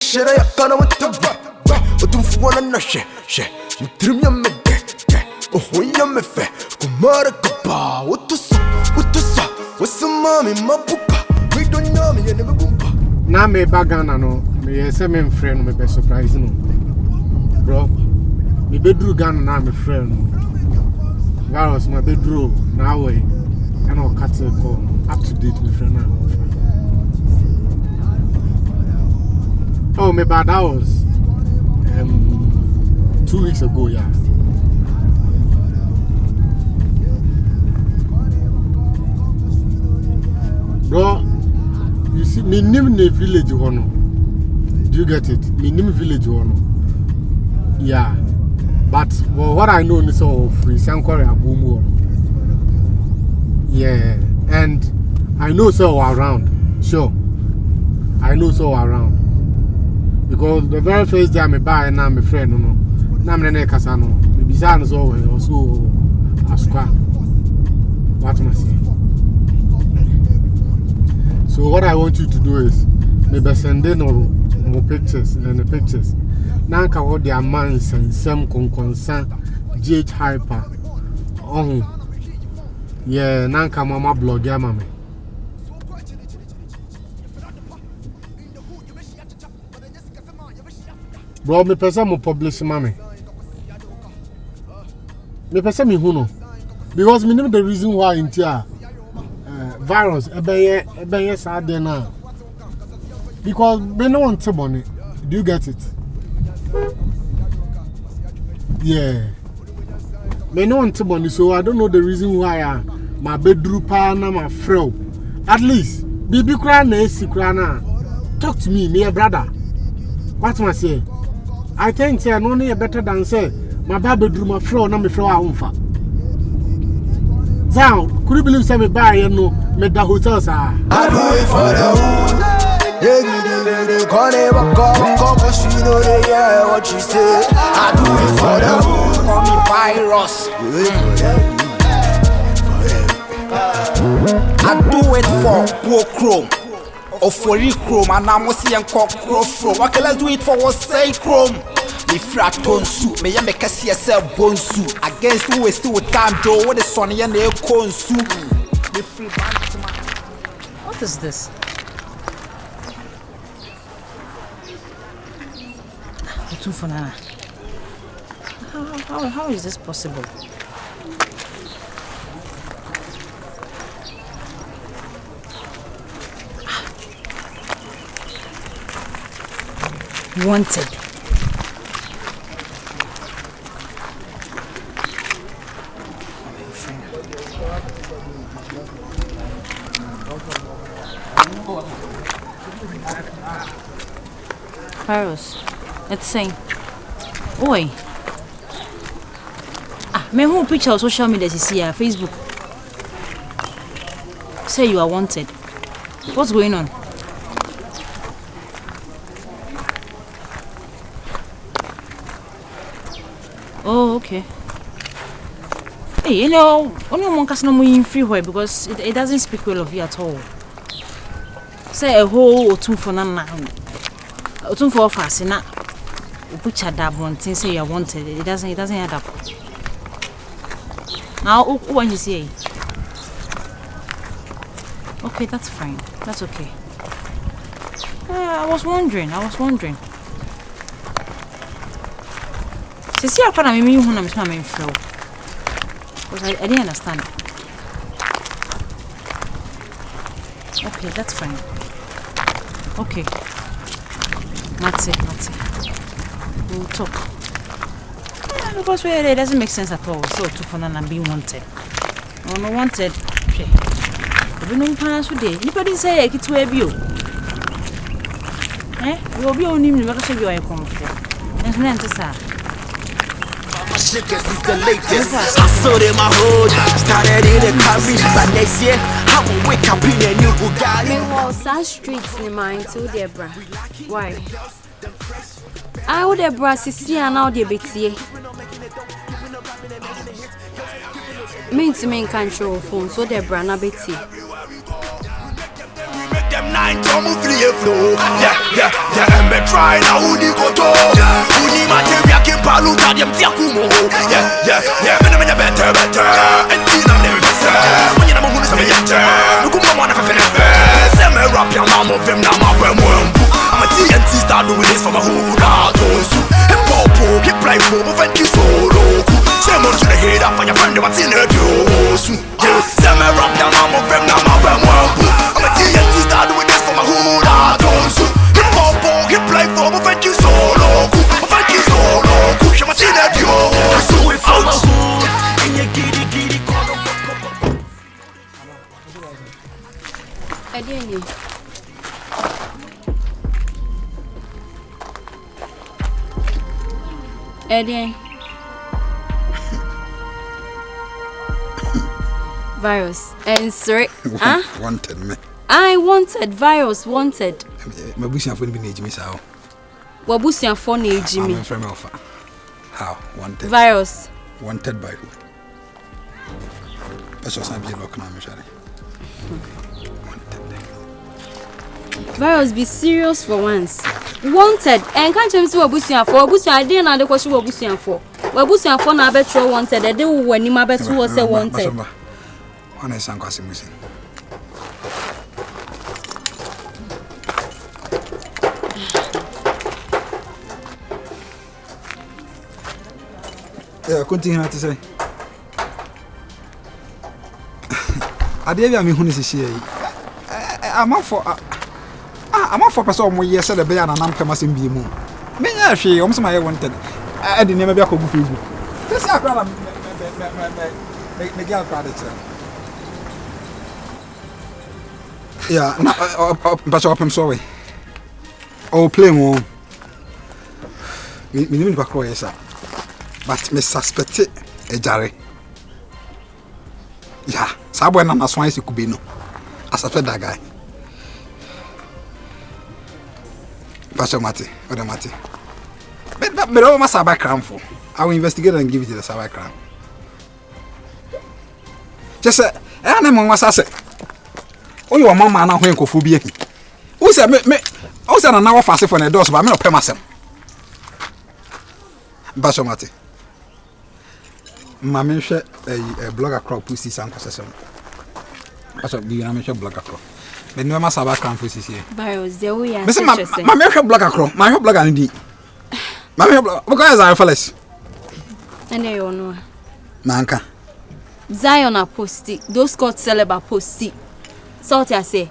shit I can't with the Otumfour Nana she trim your me oh when you me fe kumara kapa what to what's the mommy my pupa we don't know me and bumpa na me bagana no me say me friend me be surprise no bro me bedru Ghana na me friend virus my bedru na way and I'll cut the call up to date me friend now. Oh, me bad, that was 2 weeks ago, yeah. Bro, you see, me name the village one. Do you get it? Me name village one. Yeah. But what I know is of free Sankore Abumu. Yeah. And I know so around. Sure. I know so around. Because the very first day I buy and I'm a friend, no. I'm the next casano. The bizarre is always also a square. What am I saying? So what I want you to do is maybe send in more pictures and the pictures. Now can what their minds and some concern GH hyper. Oh yeah, now can mama blog ya mama. Bro, me person mo publish mama. Me person me who no. Because me know the reason why in here virus ebe sad there now. Because me no want to money. Do you get it? Yeah. Me no want to money, so I don't know the reason why my bedroom pa na my fro. At least bibi kra na esi kra na. Talk to me a brother. What am I say? I think say no need better than say my bedroom my fro na me fro a umfa. Now, could you believe say me buy you know me the hotels are. I do it for the hood. They call it come she know they hear what she say. I do it for the hood. Call me virus. I do it for poor chrome. Or for chrome and I'm see and cock from. Okay, let's do it for what say chrome. Me fraton suit, me make a CSL bone suit. Against who is still with time Joe, what is Sonny and the corn suit. What is this? Otumfour Nana. How is this possible? Wanted. Paros, it's saying, oi. Me who picture on social media is here, Facebook. Say you are wanted. What's going on? Oh, okay. Hey, you know, only one can know in free way because it doesn't speak well of you at all. Say a whole Otumfour Nana. Otumfour Fasina. Put your dab on things say you are wanted. It doesn't add up. Now when you say okay, that's fine. That's okay. I was wondering. See, I can't maybe you want to make flow. Because I didn't understand. Okay, that's fine. Okay. Mate. We'll talk. Yeah, because it doesn't make sense at all. So Otumfour Nana being wanted. No wanted. Okay. We don't pass today. Nobody say it's too heavy. You'll be on him. You're going to say you are comfortable. There's no answer. Niggas is the latest. I saw them my hood. Started in the carry. But next year, I will wake up in a new Bugatti. Me was that streets in mind to the bra. Why? I would have bra sisi and now the BTA. Me to me control phone so the bra na BTA. Them 9 to move the flow. Yeah. Yeah, me try now who di go to. Who ni materia ke palu ta dem ti akumo. Yeah, me better. And tina me visa. When you na mo hunu me yete. No kuma mwana fa fene. Say me rap ya na mo vim na ma bwe mwembu. I'm a TNT star doing this for my hood out. And popo, he play for me thank you so low. Say mo to the head up on your friend what's in the dose. Yeah, say me rap ya na mo vim na ma bwe mwembu. I'm a TNT star doing this for my hood out. And popo, he play for me thank you so low. Thank you so low. I'm a TNT dose. So we for my hood. And you giddy Edieni. Edien. Virus. And sorry. Wanted me. I wanted virus wanted. My bushing for me age me sao. Wabusian for na Jimmy. I'm from Alpha. How wanted? Virus. Wanted by who? That's what I'm being locked now, Michelle. Virus, be serious for once. Wanted. And can't you see Wabusian for? Wabusian, I didn't know the question Wabusian for. Wabusian for na betro wanted. I didn't when you betu was say wanted. One is Sankwasi missing. Yeah, continue to say. I dare me who is here. I'm up for person more years at the Bayan and I'm coming be moon. Me, she almost my wanted. I didn't never be a couple of people. This is a problem. Make your credit. Yeah, but I'm sorry. Oh, play more. Me need to cry, sir. But me suspect a Jerry. Yeah, someone on a swine could be no. As I fed that guy. Pastor Mati, what a Mati. But all my cyber crime for. I will investigate and give it to the cyber crime. Just say, animal was I say. Oh, your mamma now when Kofubi. Who said me? I said an hour fast for the doors, but I'm not pay myself. Pastor Mati. Mammy share a blogger crop pussy and possession. Pastor, be a major blogger crop. But no matter how come pussy here. Virus, the way I say. My major blogger crop, my blogger indeed. My blogger, because I'm fellas. And they all know. Manka. Zion are posty. Those got celeb posty. So I say,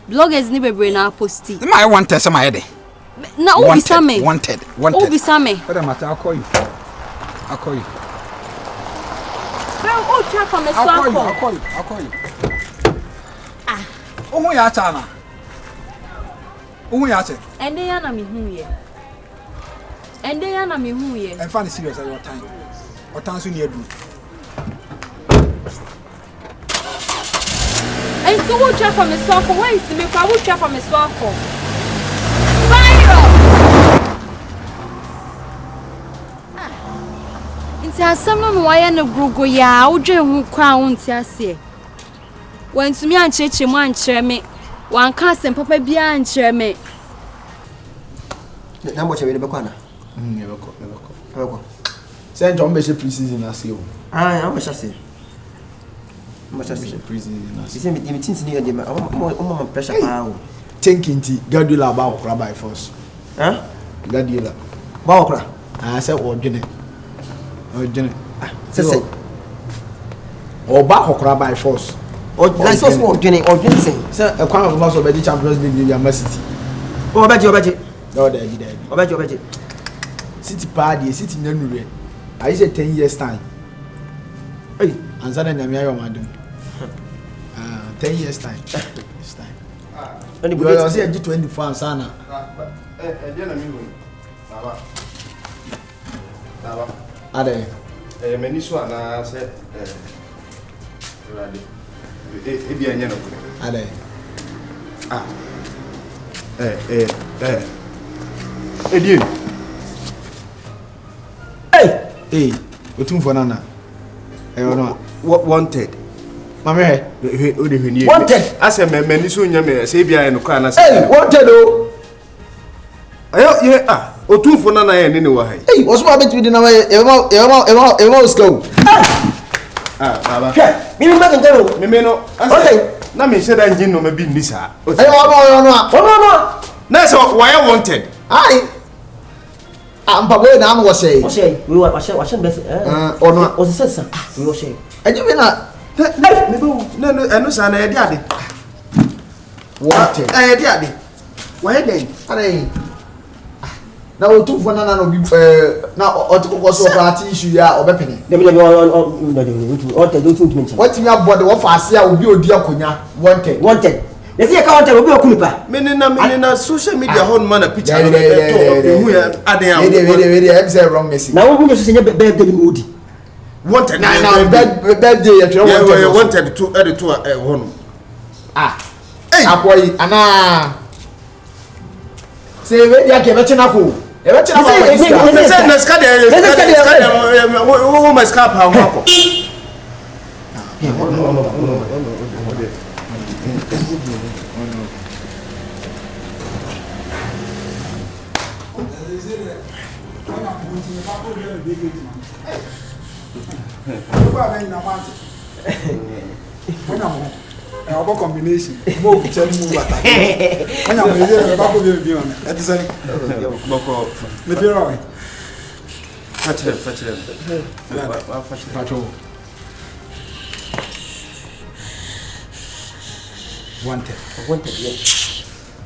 bloggers never bring our posty. My wanted some idea. Now, who be Sammy? Wanted. Who be Sammy? What am I? I'll call you. Oh, trap from the I'll call you. Ah. Oh, ya chana. Oh, ya che. And they are me who ye. And they are me who ye. And find serious at your time. What time soon you do? And so what trap from the swamp? Where is me? I will trap from the swamp. Fire! Someone why no grugo ya udwe hu kwa wonti ase wantumi ancheche mu ankyere me wanka asem papa bia ankyere me na mo chewe be kwa na Ebeko say John be pre-season ase o I'm be chase pre-season ase say me tinti ni de mo pressure pa o thinking ti Guardiola ba okra by force Guardiola ba okra say odwene say Oba okra by force like so odwene say e kwa of so be the Champions League ya Man City obaje no there obaje City party City nanure I say 10 years time hey ansana nyame ayo madum 10 years time this time anybody say G24 ansana dia na mi ho baba ade mani so ana se rade bia nya no ade Edien hey Otumfour Nana no wanted mame o de hwani wanted ase mani so nya me se bia no kwa na se hey wanted o ye Otumfour Nana ye ne wa hai. Hey, what's my bet with na e go. Baba. Me make ngero. Me no. Okay. Na me share engine no me bi ni sa. Hey, no. Na so why wanted? Ai. Ampa boy na am wo say. What say? We wa best. Ono. O se sense. We wa say. Eje we na Me go. No, eno sa na ye di ade. what? Ye di ade. Why then? Are na Otumfour Nana no bi na otukoko so party issue ya obepene. Dem on don't mention. What me abode wo fa ase a obi odi akonya wanted. They say account obi okulipa. Me na social media hon man a picture no Yeah. who ya ade am. We am say wrong message. Na wo hunye so say birthday ni odi. Wanted Na birthday you tell yeah, wanted to edit to hon. Hey, Apoyi ana say we dia ke be chena ko. E be chena ba. me say na ska dey wo ma ska pa ho akọ. Our combination, more tell me what I am. At the same, material. Wanted,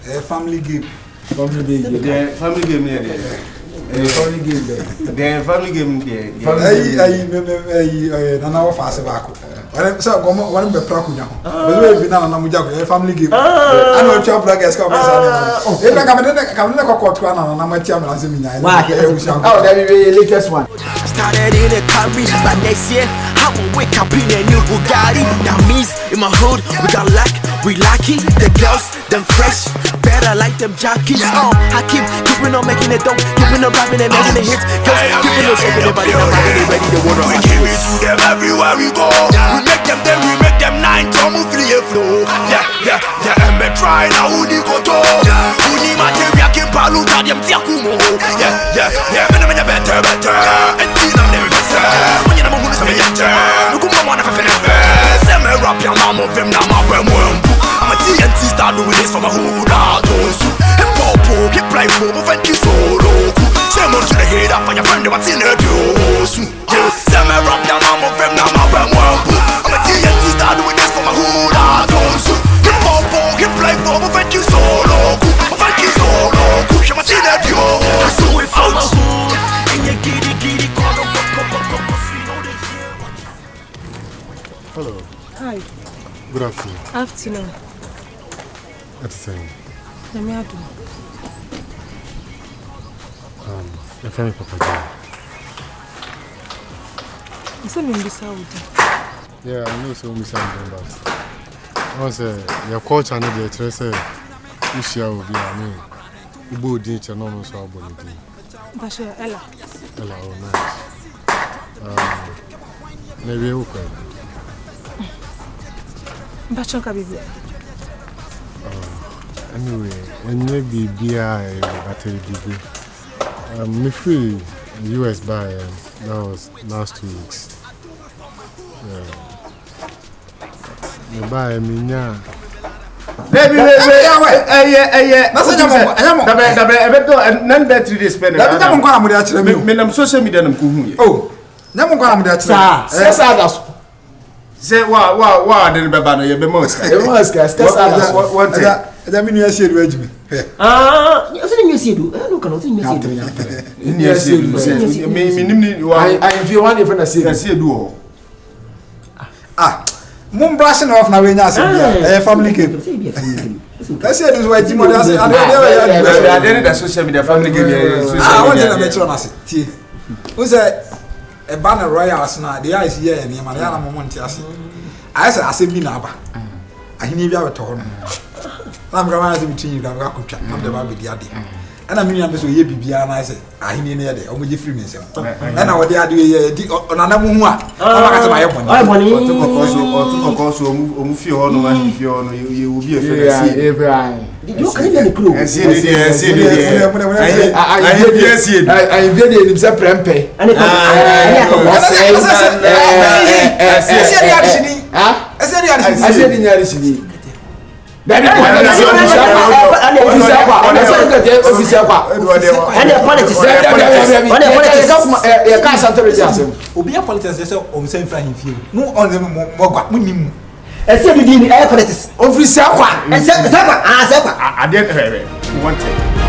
a family game. Family game here. Family game there. The family game there. Nana fast back. So come one be praku nya. But we na muja ko family game. I know chop like as come say. E na come na kokot kwa na machi am lanse minya. Oh, that be the latest one. Started in a carry, but next year I will wake up in a new Bugatti. That means in my hood we got we lucky. The girls, them fresh, better like them jockeys. I keeping on making it dope, keeping on rapping and making the hits. Girls, keeping on shaking their body, ready to water. We give it to them everywhere we go. We make them then we make them nine, come move the flow. Yeah, and we try now who they go to. Who need material can palu that them tiakumo. Yeah, me better. And team them never better. When you know who's me better. Look at my man if I finish. Say me rap your mom of him now my brain. I'm a TNT star doing this for my hood. And Popo, keep playing for me, thank you so low. Say more to the head up on your friend, what's in the dose. Say me rap your mom of him now my brain. I'm a TNT star doing this for my hood. And Popo, keep playing for me, thank you so low. Thank you so low. I'm a TNT dose. So we follow my hood. And you giddy, Hello. Hi. Good afternoon. Afternoon. At the same. Let me do. Your friend Papa John. You said me in this house. Yeah, I know so much about that. I was your coach and the trace you share will be I mean. You both did your normal so about it. Basha Ella. Ella, oh nice. Maybe okay. Basha Kabibi. Anyway, and maybe BI battery DB. Me free US buy that was last 2 weeks. Me buy me nya. Baby, none battery they spend. Me social media nam kuhu. Oh, nyamo kwa na mde Say Say wa den beba no ye be moska. One thing. Ada mi nu share adwuma. You say you see do. No can you see. Me nimni wa I if you want even see do. Mum brushing off na we nya say family game. Let's say this way Timo dey say I dey the social media family game. What na me try na say. Tie. Who say a banner royals na the eyes here and man ya na mo nti ase. I say ase bi na aba. Ahini bi abeto ho no. Na mga man say between you ga akotwa. Na de ba be di ade. Ana me nua be so ye bibia na say ahini ne ye de. Omo je free me say. Na wo de ade ye di onana mo hu a. Aba ka say ma ye boni. Ai boni. Otu kokoso omu fie ho no ahini fie ho no ye obi e fe na see. You can even crew. I see it. I invade him say prempe. And I said, you didn't air politics. Officer, I said, I didn't.